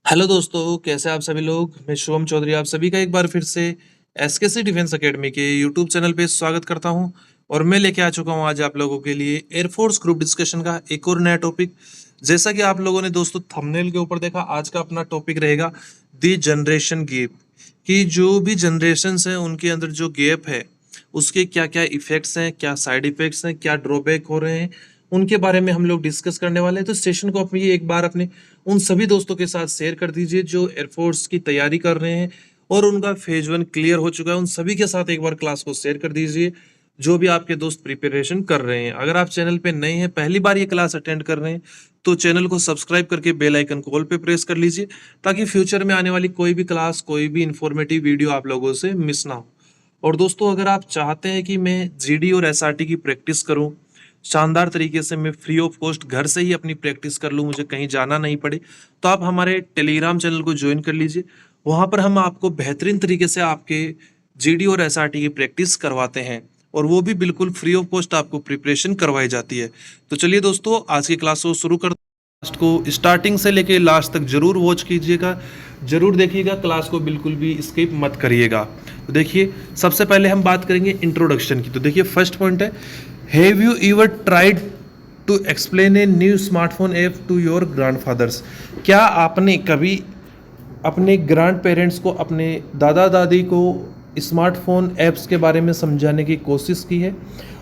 Hello दोस्तों, कैसे आप सभी लोग। मैं शुभम चौधरी आप सभी का एक बार फिर से एसकेसी डिफेंस एकेडमी के यूट्यूब चैनल पे स्वागत करता हूं। और मैं लेके आ चुका हूं आज आप लोगों के लिए एयरफोर्स ग्रुप डिस्कशन का एक और नया टॉपिक। जैसा कि आप लोगों ने दोस्तों थंबनेल के ऊपर देखा, आज का अपना टॉपिक रहेगा दी जनरेशन गैप। कि जो भी जनरेशन्स हैं उनके अंदर जो गैप है उसके क्या क्या इफेक्ट्स हैं, क्या साइड इफेक्ट्स हैं, क्या ड्रॉबैक हो रहे हैं, उनके बारे में हम लोग डिस्कस करने वाले हैं। तो सेशन को अपनी एक बार अपने उन सभी दोस्तों के साथ शेयर कर दीजिए जो एयरफोर्स की तैयारी कर रहे हैं और उनका फेज 1 क्लियर हो चुका है। उन सभी के साथ एक बार क्लास को शेयर कर दीजिए जो भी आपके दोस्त प्रिपरेशन कर रहे हैं। अगर आप चैनल पे नए हैं, पहली बार ये क्लास अटेंड कर रहे हैं, तो चैनल को सब्सक्राइब करके बेल आइकन को ऑल पे प्रेस कर लीजिए ताकि फ्यूचर में आने वाली कोई भी क्लास, कोई भी इंफॉर्मेटिव वीडियो आप लोगों से मिस ना हो। और दोस्तों, अगर आप चाहते हैं कि मैं जीडी और एसआरटी की प्रैक्टिस करूं शानदार तरीके से, मैं फ्री ऑफ कॉस्ट घर से ही अपनी प्रैक्टिस कर लूं, मुझे कहीं जाना नहीं पड़े, तो आप हमारे टेलीग्राम चैनल को ज्वाइन कर लीजिए। वहां पर हम आपको बेहतरीन तरीके से आपके जीडी और एसआरटी की प्रैक्टिस करवाते हैं और वो भी बिल्कुल फ्री ऑफ कॉस्ट आपको प्रिपरेशन करवाई जाती है। तो चलिए दोस्तों, आज की क्लास को शुरू कर लास्ट को स्टार्टिंग से लेके लास्ट तक जरूर वॉच कीजिएगा, जरूर देखिएगा, क्लास को बिल्कुल भी स्किप मत करिएगा। तो देखिए, सबसे पहले हम बात करेंगे इंट्रोडक्शन की। तो देखिए, फर्स्ट पॉइंट है, have you ever tried to explain a new smartphone app to your grandfathers. क्या आपने कभी अपने ग्रैंड पेरेंट्स को, अपने दादा दादी को स्मार्टफोन ऐप्स के बारे में समझाने की कोशिश की है?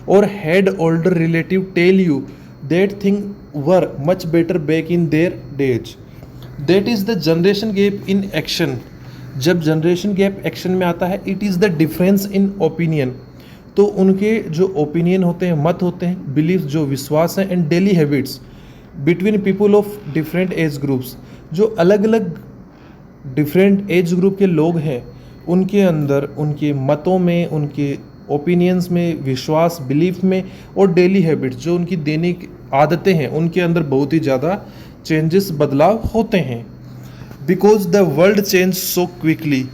और had older relative tell you that thing were much better back in their days. That is the generation gap in action. जब जनरेशन गैप एक्शन में आता है, it is the difference in opinion. तो उनके जो ओपिनियन होते हैं, मत होते हैं, बिलीफ, जो विश्वास हैं, and daily habits between people of different age groups. जो अलग अलग डिफरेंट एज ग्रुप के लोग हैं उनके अंदर, उनके मतों में, उनके ओपिनियंस में, विश्वास, बिलीफ में, और डेली हैबिट्स जो उनकी दैनिक आदतें हैं उनके अंदर बहुत ही ज़्यादा चेंजेस, बदलाव होते हैं। Because the world change so quickly.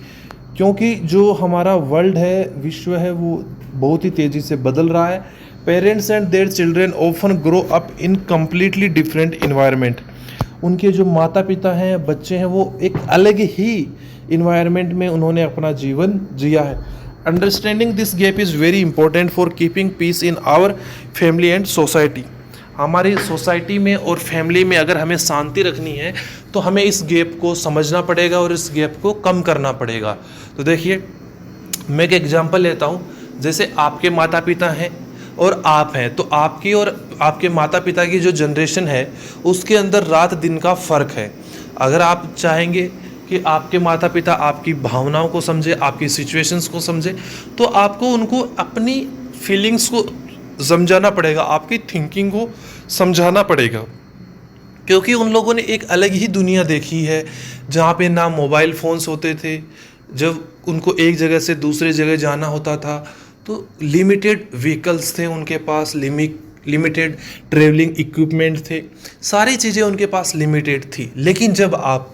क्योंकि जो हमारा वर्ल्ड है, विश्व है, वो बहुत ही तेज़ी से बदल रहा है। Parents and their children often grow up in completely different environment. उनके जो माता पिता हैं, बच्चे हैं, वो एक अलग ही इन्वायरमेंट में उन्होंने अपना जीवन जिया है। Understanding this gap is very important for keeping peace in our family and society. हमारी सोसाइटी में और फैमिली में अगर हमें शांति रखनी है तो हमें इस गैप को समझना पड़ेगा और इस गैप को कम करना पड़ेगा। तो देखिए, मैं एक एग्जांपल लेता हूँ। जैसे आपके माता पिता हैं और आप हैं, तो आपकी और आपके माता पिता की जो जनरेशन है उसके अंदर रात दिन का फ़र्क है। अगर आप चाहेंगे कि आपके माता पिता आपकी भावनाओं को समझे, आपकी सिचुएशंस को समझे, तो आपको उनको अपनी फीलिंग्स को समझाना पड़ेगा, आपकी थिंकिंग को समझाना पड़ेगा। क्योंकि उन लोगों ने एक अलग ही दुनिया देखी है जहाँ पे ना मोबाइल फ़ोन्स होते थे। जब उनको एक जगह से दूसरे जगह जाना होता था तो लिमिटेड व्हीकल्स थे उनके पास, लिमिटेड ट्रेवलिंग इक्विपमेंट थे, सारी चीज़ें उनके पास लिमिटेड थी। लेकिन जब आप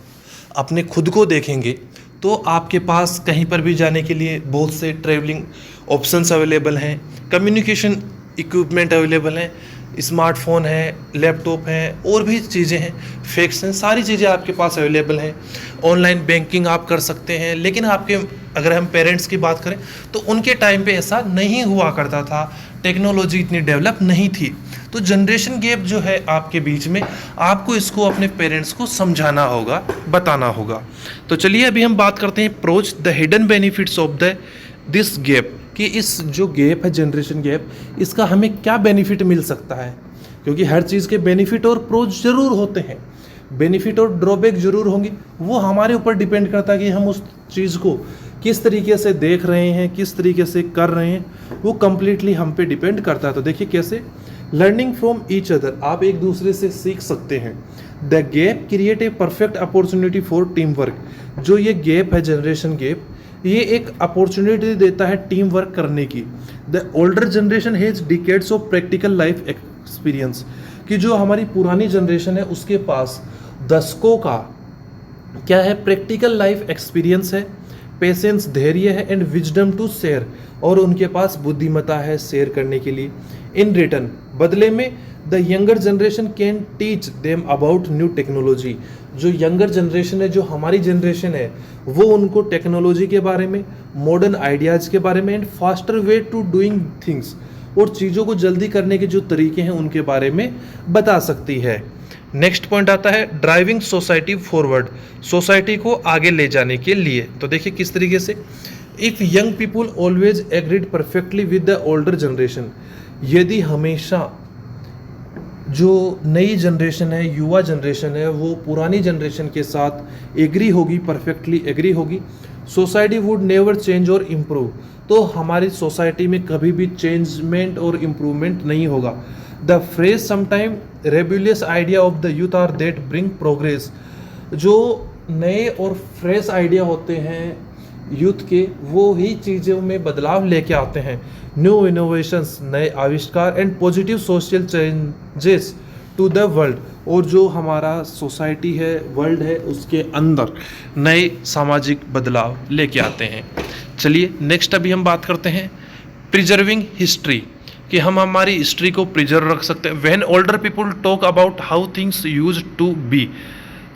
अपने खुद को देखेंगे तो आपके पास कहीं पर भी जाने के लिए बहुत से ट्रेवलिंग ऑप्शंस अवेलेबल हैं, कम्युनिकेशन इक्विपमेंट अवेलेबल हैं, स्मार्टफोन है, लैपटॉप हैं, और भी चीज़ें हैं, फैक्स हैं, सारी चीज़ें आपके पास अवेलेबल हैं। ऑनलाइन बैंकिंग आप कर सकते हैं। लेकिन आपके, अगर हम पेरेंट्स की बात करें तो उनके टाइम पे ऐसा नहीं हुआ करता था, टेक्नोलॉजी इतनी डेवलप नहीं थी। तो जनरेशन गैप जो है आपके बीच में, आपको इसको अपने पेरेंट्स को समझाना होगा, बताना होगा। तो चलिए अभी हम बात करते हैं approach the hidden benefits of the this gap, कि इस जो गैप है, जनरेशन गैप, इसका हमें क्या बेनिफिट मिल सकता है। क्योंकि हर चीज़ के बेनिफिट और प्रोज जरूर होते हैं, बेनिफिट और ड्रॉबैक जरूर होंगे। वो हमारे ऊपर डिपेंड करता है कि हम उस चीज़ को किस तरीके से देख रहे हैं, किस तरीके से कर रहे हैं, वो कम्प्लीटली हम पे डिपेंड करता है। तो देखिए कैसे, लर्निंग फ्रॉम ईच अदर, आप एक दूसरे से सीख सकते हैं। The gap create a perfect opportunity for team work. जो ये गैप है, जनरेशन गैप, ये एक अपॉर्चुनिटी देता है टीम वर्क करने की। The older generation has decades of practical life experience, कि जो हमारी पुरानी जनरेशन है उसके पास दशकों का क्या है, प्रैक्टिकल लाइफ एक्सपीरियंस है, पेशेंस, धैर्य है, एंड विजडम टू शेयर, और उनके पास बुद्धिमत्ता है शेयर करने के लिए। इन रिटर्न बदले में the younger generation can teach them about new technology. जो यंगर जनरेशन है, जो हमारी जनरेशन है, वो उनको टेक्नोलॉजी के बारे में, मॉडर्न आइडियाज़ के बारे में and faster way to doing things, और चीज़ों को जल्दी करने के जो तरीके हैं उनके बारे में बता सकती है। नेक्स्ट पॉइंट आता है ड्राइविंग सोसाइटी फॉरवर्ड, सोसाइटी को आगे ले जाने के लिए। तो देखिए किस तरीके से, if young people always agreed perfectly with the older generation, यदि हमेशा जो नई जनरेशन है, युवा जनरेशन है, वो पुरानी जनरेशन के साथ एग्री होगी, परफेक्टली एग्री होगी, सोसाइटी वुड नेवर चेंज और इम्प्रूव, तो हमारी सोसाइटी में कभी भी चेंजमेंट और इम्प्रूवमेंट नहीं होगा। The phrase sometime rebellious idea of the youth are that bring progress, जो नए और फ्रेश आइडिया होते हैं यूथ के, वो ही चीज़ों में बदलाव लेके आते हैं। न्यू इनोवेशंस, नए आविष्कार and positive social changes to the world, और जो हमारा सोसाइटी है, वर्ल्ड है, उसके अंदर नए सामाजिक बदलाव लेके आते हैं। चलिए नेक्स्ट अभी हम बात करते हैं प्रिजर्विंग हिस्ट्री, कि हम हमारी हिस्ट्री को प्रिजर्व रख सकते हैं। When older people talk about how things used to be,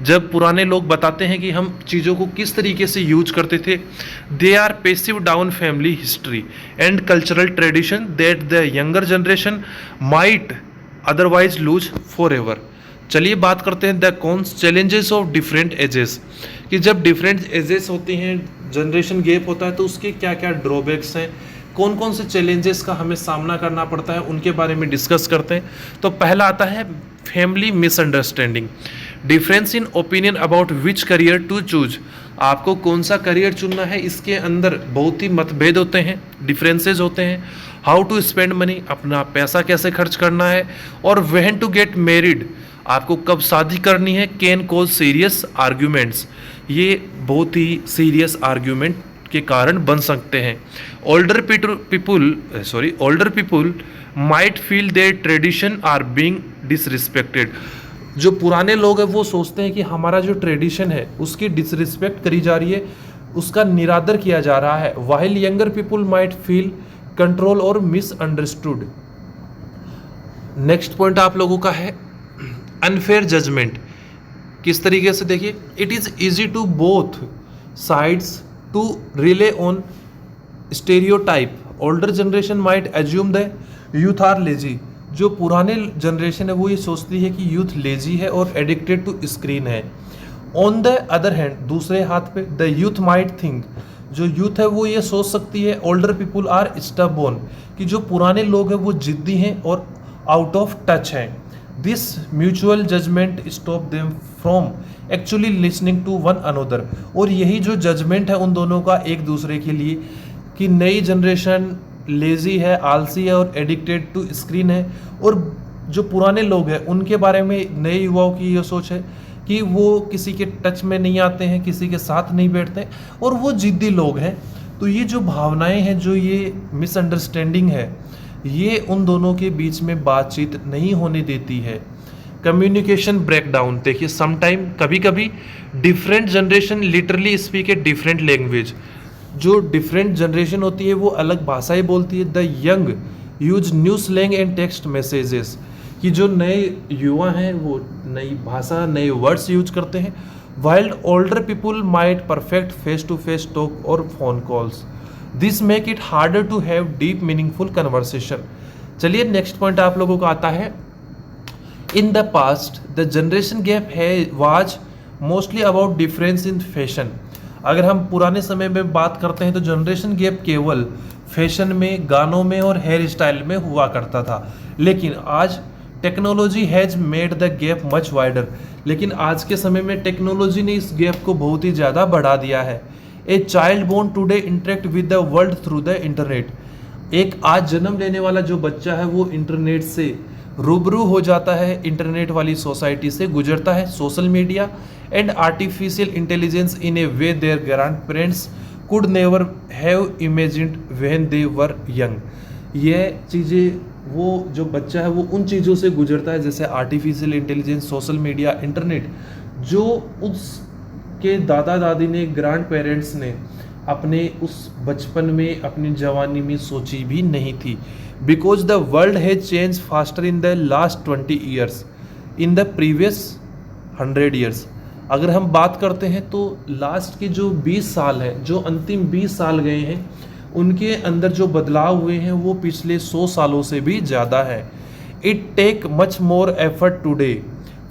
जब पुराने लोग बताते हैं कि हम चीज़ों को किस तरीके से यूज करते थे, they are passing down family history and cultural tradition that the younger generation might otherwise lose forever एवर। चलिए बात करते हैं the cons challenges of different ages, कि जब डिफरेंट एजेस होती हैं, जनरेशन गैप होता है, तो उसके क्या क्या ड्रॉबैक्स हैं, कौन कौन से चैलेंजेस का हमें सामना करना पड़ता है, उनके बारे में डिस्कस करते हैं। तो पहला आता है family misunderstanding, difference in opinion about which career to choose, आपको कौन सा करियर चुनना है, इसके अंदर बहुत ही मतभेद होते हैं, डिफरेंसेस होते हैं। हाउ टू स्पेंड मनी, अपना पैसा कैसे खर्च करना है, और व्हेन टू गेट मैरिड, आपको कब शादी करनी है, कैन कॉज सीरियस आर्ग्यूमेंट्स, ये बहुत ही सीरियस आर्ग्यूमेंट के कारण बन सकते हैं। Older people might feel their tradition are being disrespected, जो पुराने लोग हैं वो सोचते हैं कि हमारा जो ट्रेडिशन है उसकी डिसरिस्पेक्ट करी जा रही है, उसका निरादर किया जा रहा है। While younger people might feel control और मिसअंडरस्टूड। नेक्स्ट पॉइंट आप लोगों का है अनफेयर जजमेंट, किस तरीके से, देखिए it is easy to both sides to rely on stereotype, older generation might assume the youth are lazy, जो पुराने जनरेशन है वो ये सोचती है कि यूथ लेजी है और एडिक्टेड टू स्क्रीन है। ऑन द अदर हैंड, दूसरे हाथ पे, द यूथ माइट थिंक, जो यूथ है वो ये सोच सकती है ओल्डर पीपुल आर स्टबबोर्न, कि जो पुराने लोग हैं वो जिद्दी हैं और आउट ऑफ टच हैं। This mutual judgement stop them from actually listening to one another, और यही जो जजमेंट है उन दोनों का एक दूसरे के लिए, कि नई जनरेशन लेजी है, आलसी है और एडिक्टेड टू स्क्रीन है, और जो पुराने लोग हैं उनके बारे में नए युवाओं की ये सोच है कि वो किसी के टच में नहीं आते हैं, किसी के साथ नहीं बैठते और वो जिद्दी लोग हैं। तो ये जो भावनाएं हैं, जो ये मिसअंडरस्टैंडिंग है, ये उन दोनों के बीच में बातचीत नहीं होने देती है। कम्युनिकेशन ब्रेकडाउन, देखिए समटाइम, कभी कभी different generation literally speak a different language, जो डिफरेंट जनरेशन होती है वो अलग भाषाएं बोलती है। The young use new slang and text messages, कि जो नए युवा हैं वो नई भाषा, नए वर्ड्स यूज करते हैं। While older people might prefer face to face talk और phone calls, this make it harder to have deep meaningful conversation. चलिए नेक्स्ट पॉइंट आप लोगों का आता है in the past the generation gap है was mostly about difference in fashion. अगर हम पुराने समय में बात करते हैं तो जनरेशन गैप केवल फैशन में, गानों में और हेयर स्टाइल में हुआ करता था, लेकिन आज technology has made the gap much wider, लेकिन आज के समय में टेक्नोलॉजी ने इस गैप को बहुत ही ज़्यादा बढ़ा दिया है। A child born today interact with the world through the internet, एक आज जन्म लेने वाला जो बच्चा है वो इंटरनेट से रूबरू हो जाता है, इंटरनेट वाली सोसाइटी से गुजरता है। Social media and artificial intelligence in a way their grandparents could never have imagined when they were young. ये चीज़ें, वो जो बच्चा है वो उन चीज़ों से गुजरता है जैसे artificial intelligence, social media, internet, जो उसके दादा दादी ने, ग्रैंड पेरेंट्स ने अपने उस बचपन में, अपनी जवानी में सोची भी नहीं थी। Because the world has change faster in the last 20 years in the previous 100 years. अगर हम बात करते हैं तो लास्ट के जो 20 साल है, जो अंतिम 20 साल गए हैं, उनके अंदर जो बदलाव हुए हैं वो पिछले 100 सालों से भी ज़्यादा है। It take much more effort today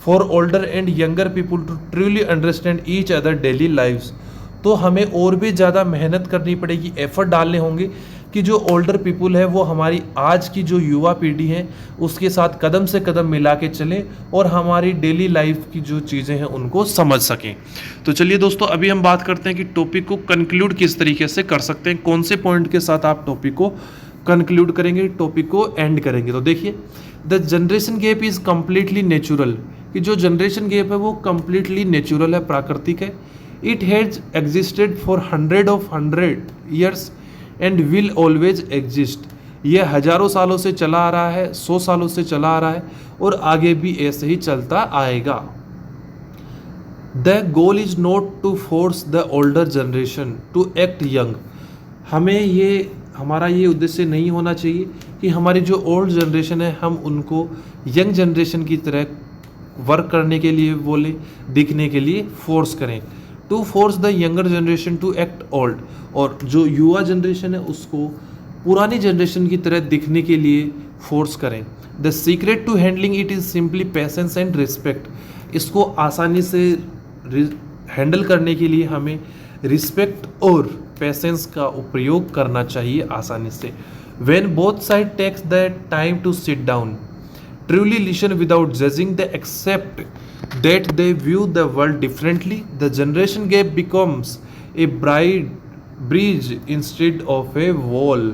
for older and younger people to truly understand each other daily lives. तो हमें और भी ज़्यादा मेहनत करनी पड़ेगी, एफर्ट डालने होंगे कि जो ओल्डर पीपल है वो हमारी आज की जो युवा पीढ़ी है उसके साथ कदम से कदम मिला के चलें और हमारी डेली लाइफ की जो चीज़ें हैं उनको समझ सकें। तो चलिए दोस्तों, अभी हम बात करते हैं कि टॉपिक को कंक्लूड किस तरीके से कर सकते हैं, कौन से पॉइंट के साथ आप टॉपिक को कंक्लूड करेंगे, टॉपिक को एंड करेंगे। तो देखिए, the generation gap is completely natural, कि जो जनरेशन गैप है वो कम्प्लीटली नेचुरल है, प्राकृतिक है। It has existed for 100 years and will always exist. ये हजारों सालों से चला आ रहा है, 100 सालों से चला आ रहा है और आगे भी ऐसे ही चलता आएगा। The goal is not to force the older generation to act young. हमारा ये उद्देश्य नहीं होना चाहिए कि हमारी जो ओल्ड जनरेशन है हम उनको यंग जनरेशन की तरह वर्क करने के लिए बोले, दिखने के लिए फोर्स करें। To force the younger generation to act old, और जो युवा जनरेशन है उसको पुरानी जनरेशन की तरह दिखने के लिए फोर्स करें। The secret to handling it is simply patience and respect. इसको आसानी से हैंडल करने के लिए हमें रिस्पेक्ट और पेशेंस का उपयोग करना चाहिए आसानी से। When both side takes the time to sit down, truly listen without judging, they accept that they view the world differently, the generation gap becomes a bridge instead of a wall।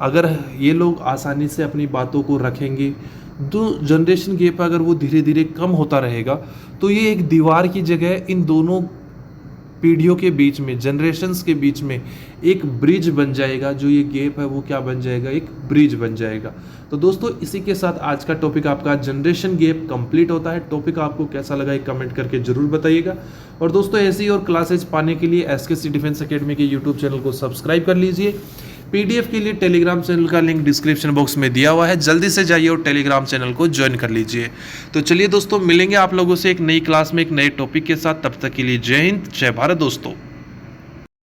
अगर ये लोग आसानी से अपनी बातों को रखेंगे, तो जनरेशन गैप अगर वो धीरे धीरे कम होता रहेगा तो ये एक दीवार की जगह इन दोनों पीढ़ियों के बीच में, जनरेशन्स के बीच में एक ब्रिज बन जाएगा। जो ये गैप है वो क्या बन जाएगा, एक ब्रिज बन जाएगा। तो दोस्तों, इसी के साथ आज का टॉपिक आपका जनरेशन गैप कंप्लीट होता है। टॉपिक आपको कैसा लगा एक कमेंट करके जरूर बताइएगा। और दोस्तों, ऐसी और क्लासेज पाने के लिए एसकेसी डिफेंस एकेडमी के यूट्यूब चैनल को सब्सक्राइब कर लीजिए। पीडीएफ के लिए टेलीग्राम चैनल का लिंक डिस्क्रिप्शन बॉक्स में दिया हुआ है, जल्दी से जाइए और टेलीग्राम चैनल को ज्वाइन कर लीजिए। तो चलिए दोस्तों, मिलेंगे आप लोगों से एक नई क्लास में एक नए टॉपिक के साथ। तब तक के लिए जय हिंद, जय भारत दोस्तों।